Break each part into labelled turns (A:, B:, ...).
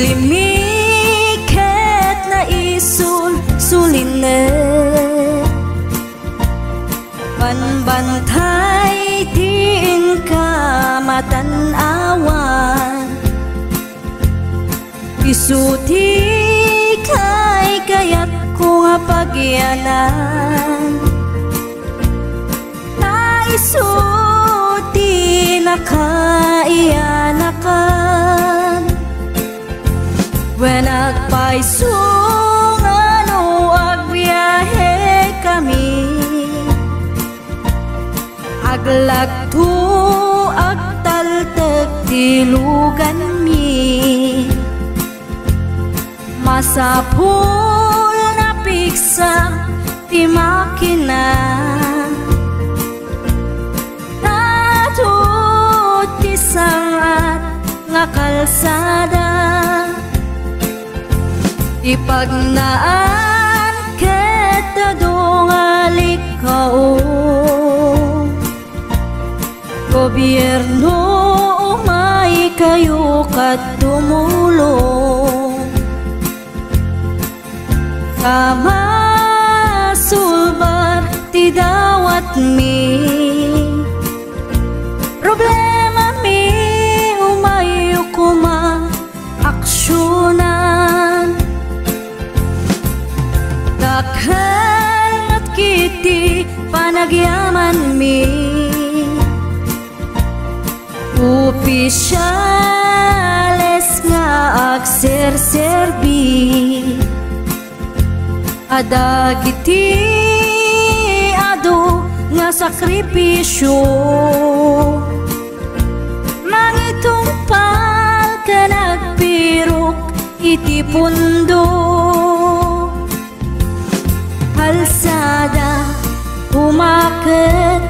A: limiket na isul sulinet panbantay diin ka matanawan isuti kay kayat ko nga pagyanan na isuti na kaiyanakan when agpaisong ano agbiyahe kami aglagto agtaltag dilugan mi masapul na piksa ti makina natut ti sangat nga kalsada ipagnaan ket dadungalik kao gobyerno umay kayo kat tumulong kamasulbar ti dawat mi problema mi umayo kuma aksyonan dakhan at kiti panagyaman mi opisyales nga agserserbi adagiti ado nga sakripisyo mangitumpal ka nagpirok iti pundo kalsada umaket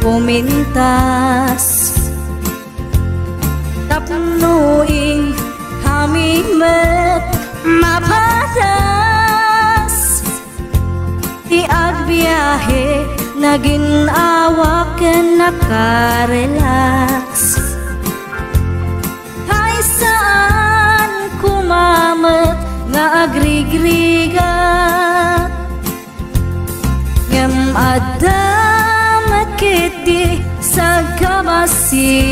A: pumintas tapnuing hamimet mapatas ti agbiyahe naginawa ken nakarelax hay saan kumamet nga agrigrigat ngem adamet kiti sa kabasi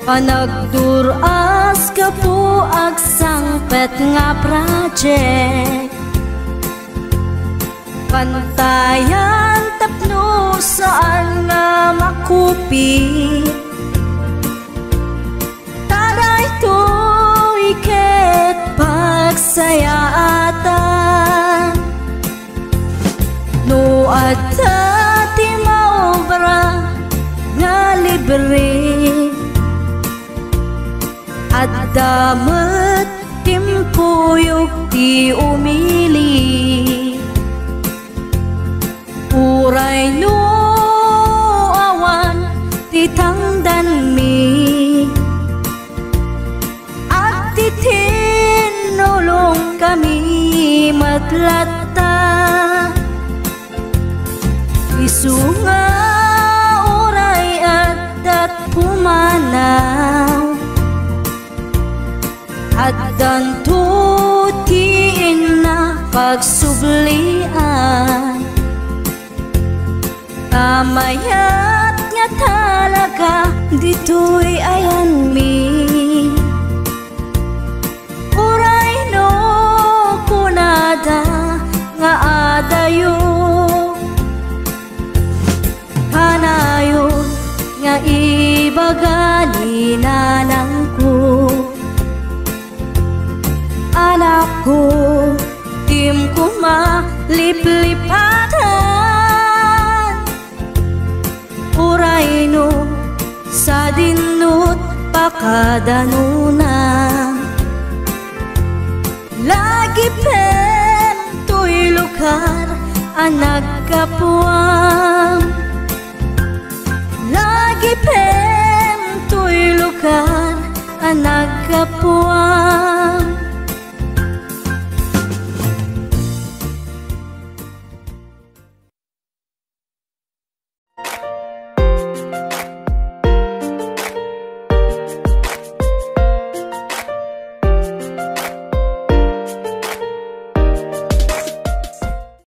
A: panagduras ka po agsangpet nga project pantayan tapno saan nga makupit taray to'y ket pagsayaatan no adda ti maobra nga libre at damat timpuyog ti umili uray no awan ti tangdan mi at ti tinulong kami matlatta isunga uray at pumanaw at dantutiin na pagsublian kamayat nga talaga dito'y ayan mi uray no kunada nga adayo kanayon nga ibagali nanang ko anak ko tim ko maliplipatan uray no sa dinut pakadanuna lagi pen to'y lugar ang nagkapuang lagi pen to'y lugar ang nagkapuang